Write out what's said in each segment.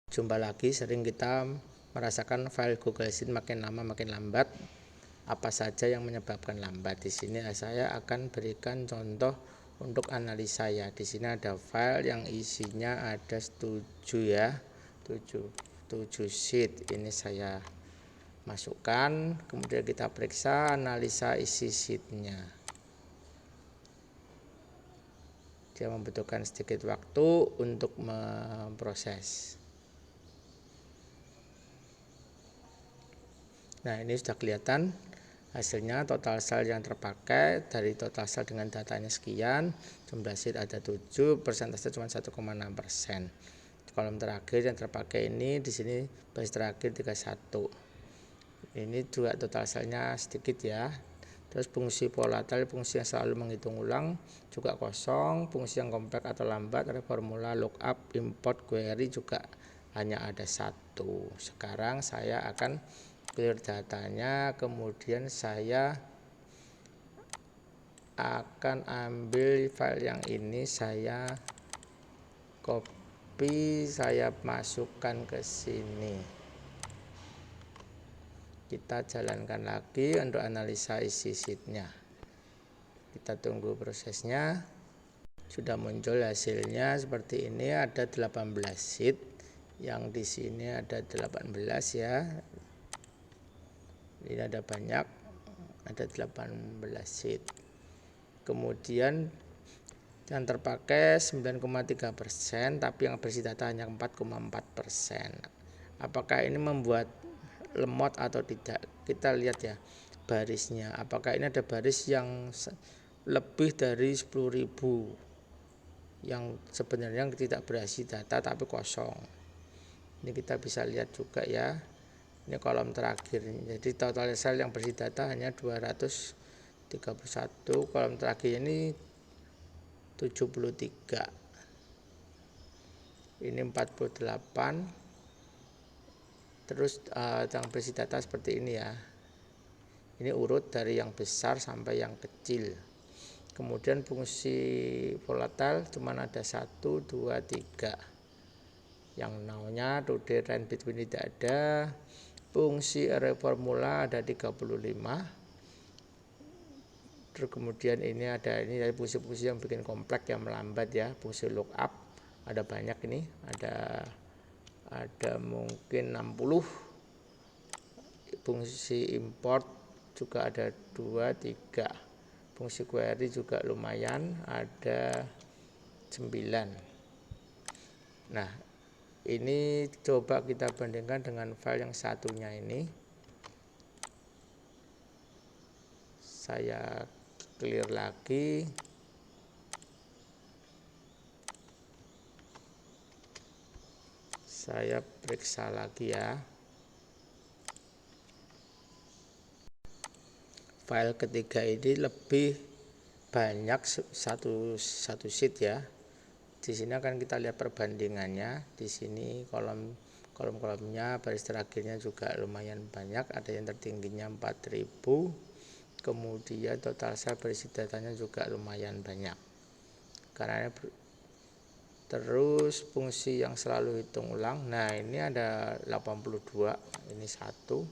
Jumpa lagi, sering kita merasakan file Google Sheet makin lama makin lambat. Apa saja yang menyebabkan lambat? Di sini saya akan berikan contoh untuk analisa ya. Di sini ada file yang isinya ada 7 ya, 7 sheet. Ini saya masukkan, kemudian kita periksa analisa isi sheetnya. Dia membutuhkan sedikit waktu untuk memproses. Nah, ini sudah kelihatan hasilnya, total sel yang terpakai dari total sel dengan datanya sekian, jumlah sheet ada 7, persentase cuma 1,6%. Kolom terakhir yang terpakai ini di sini baris terakhir 31. Ini juga total selnya sedikit ya. Terus fungsi volatile, fungsi yang selalu menghitung ulang juga kosong. Fungsi yang kompleks atau lambat, ada formula lookup, import, query juga hanya ada 1. Sekarang saya akan clear datanya, kemudian saya akan ambil file yang ini, saya copy, saya masukkan ke sini. Kita jalankan lagi untuk analisa isi sheetnya. Kita tunggu prosesnya. Sudah muncul hasilnya seperti ini, ada 18 sheet. Yang di sini ada 18 ya. Ini ada banyak, ada 18 sheet. Kemudian yang terpakai 9,3%, tapi yang bersih data hanya 4,4%. Apakah ini membuat lemot atau tidak? Kita lihat ya barisnya. Apakah ini ada baris yang lebih dari 10.000 yang sebenarnya tidak berisi data tapi kosong. Ini kita bisa lihat juga ya. Ini kolom terakhir. Jadi total sel yang bersih data hanya 231. Kolom terakhir ini 73. Ini 48. Terus yang bersih data seperti ini ya. Ini urut dari yang besar sampai yang kecil. Kemudian fungsi volatile cuma ada 1, 2, 3. Yang now-nya today range between tidak ada. Fungsi array formula ada 35. Terus kemudian ini ada dari fungsi-fungsi yang bikin kompleks yang melambat ya. Fungsi lookup ada banyak ini, ada mungkin 60. Fungsi import juga ada 2, 3. Fungsi query juga lumayan, ada 9. Nah, ini coba kita bandingkan dengan file yang satunya ini. Saya clear lagi. Saya periksa lagi ya. File ketiga ini lebih banyak satu sheet ya. Di sini akan kita lihat perbandingannya. Di sini kolom-kolomnya, baris terakhirnya juga lumayan banyak. Ada yang tertingginya 4000. Kemudian total sel berisi datanya juga lumayan banyak. Karena terus fungsi yang selalu hitung ulang. Nah, ini ada 82. Ini 1.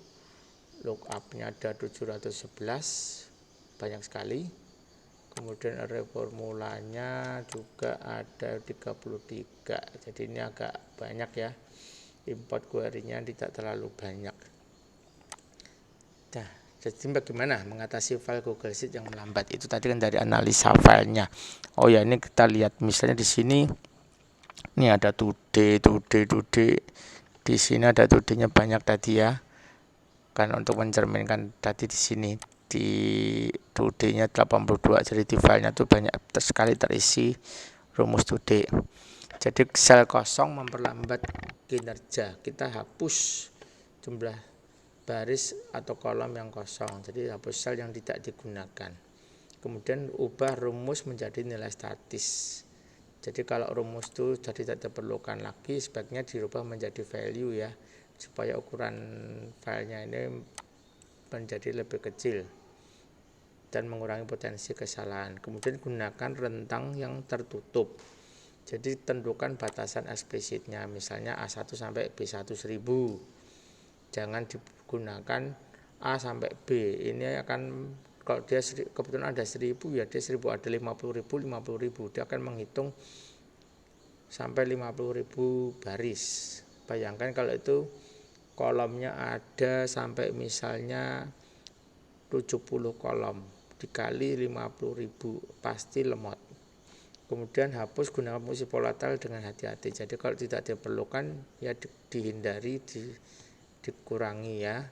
Lookupnya ada 711. Banyak sekali. Kemudian array formulanya juga ada 33. Jadi ini agak banyak ya. Import query-nya tidak terlalu banyak. Nah, jadi bagaimana mengatasi file Google Sheet yang melambat? Itu tadi kan dari analisa filenya. Oh ya, ini kita lihat misalnya di sini. Ini ada today. Di sini ada today-nya banyak tadi ya. Kan untuk mencerminkan tadi di sini di today-nya 82, jadi di filenya tuh banyak sekali terisi rumus today. Jadi sel kosong memperlambat kinerja. Kita hapus jumlah baris atau kolom yang kosong, jadi hapus sel yang tidak digunakan. Kemudian ubah rumus menjadi nilai statis. Jadi kalau rumus itu jadi tidak diperlukan lagi, sebaiknya dirubah menjadi value ya, supaya ukuran filenya ini menjadi lebih kecil dan mengurangi potensi kesalahan. Kemudian gunakan rentang yang tertutup. Jadi tentukan batasan eksplisitnya, misalnya A1 sampai B1 1000. Jangan digunakan A sampai B. Ini akan, kalau dia kebetulan ada 1000 ya dia 1000, ada 50.000, dia akan menghitung sampai 50.000 baris. Bayangkan kalau itu kolomnya ada sampai misalnya 70 kolom dikali 50.000, pasti lemot. Kemudian hapus, gunakan fungsi volatile dengan hati-hati. Jadi kalau tidak diperlukan ya dihindari, dikurangi ya.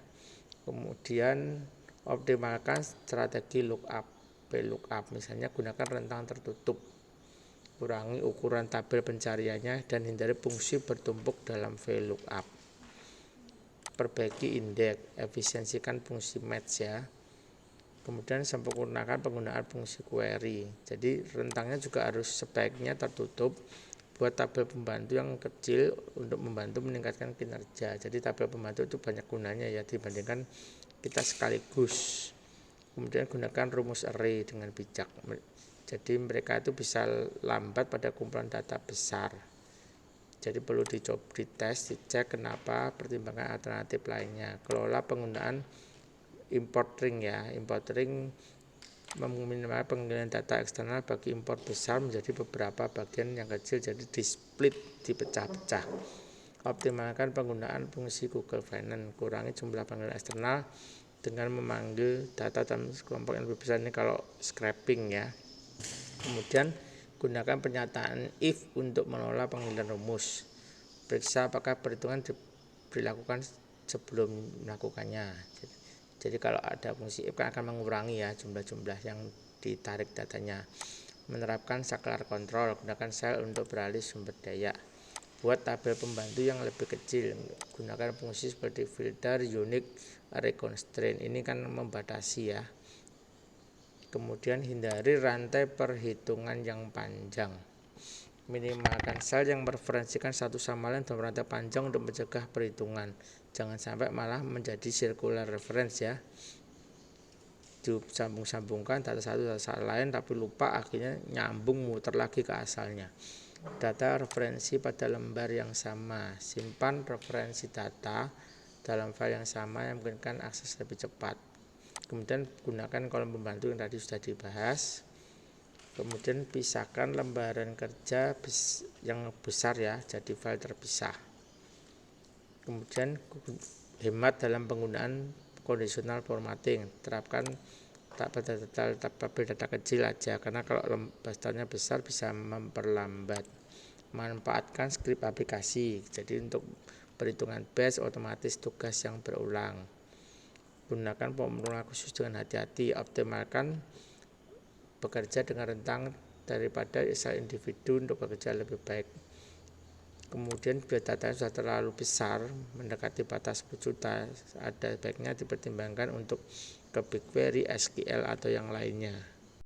Kemudian optimalkan strategi lookup, VLOOKUP, misalnya gunakan rentang tertutup. Kurangi ukuran tabel pencariannya dan hindari fungsi bertumpuk dalam VLOOKUP. Perbaiki indeks, efisiensikan fungsi match ya. Kemudian sempurnakan penggunaan fungsi query. Jadi rentangnya juga harus sebaiknya tertutup. Buat tabel pembantu yang kecil untuk membantu meningkatkan kinerja. Jadi tabel pembantu itu banyak gunanya ya dibandingkan kita sekaligus. Kemudian gunakan rumus array dengan bijak. Jadi mereka itu bisa lambat pada kumpulan data besar. Jadi perlu dicoba, dites, dicek kenapa, pertimbangkan alternatif lainnya. Kelola penggunaan import ring ya. Import ring meminimalkan penggunaan data eksternal bagi import besar menjadi beberapa bagian yang kecil, jadi di split, dipecah-pecah. Optimalkan penggunaan fungsi Google Finance, kurangi jumlah panggilan eksternal dengan memanggil data dalam kelompok yang lebih besar, ini kalau scraping ya. Kemudian gunakan pernyataan if untuk menolak panggilan rumus. Periksa apakah perhitungan dilakukan sebelum melakukannya. Jadi kalau ada fungsi if akan mengurangi ya jumlah-jumlah yang ditarik datanya. Menerapkan saklar control, gunakan sel untuk beralih sumber daya. Buat tabel pembantu yang lebih kecil, gunakan fungsi seperti filter, unique, array constraint. Ini kan membatasi ya. Kemudian hindari rantai perhitungan yang panjang. Minimalkan sel yang mereferensikan satu sama lain dalam rantai panjang untuk mencegah perhitungan. Jangan sampai malah menjadi circular reference ya. Disambung-sambungkan data satu data lain tapi lupa, akhirnya nyambung muter lagi ke asalnya. Data referensi pada lembar yang sama. Simpan referensi data dalam file yang sama yang memungkinkan akses lebih cepat. Kemudian gunakan kolom pembantu yang tadi sudah dibahas. Kemudian pisahkan lembaran kerja yang besar ya jadi file terpisah. Kemudian hemat dalam penggunaan conditional formatting. Terapkan tabel data kecil aja karena kalau daftarnya besar bisa memperlambat. Manfaatkan skrip aplikasi. Jadi untuk perhitungan batch otomatis tugas yang berulang. Gunakan formula khusus dengan hati-hati. Optimalkan bekerja dengan rentang daripada sel individu untuk bekerja lebih baik. Kemudian bila datanya sudah terlalu besar, mendekati batas 10 juta, ada baiknya dipertimbangkan untuk ke BigQuery, SQL atau yang lainnya.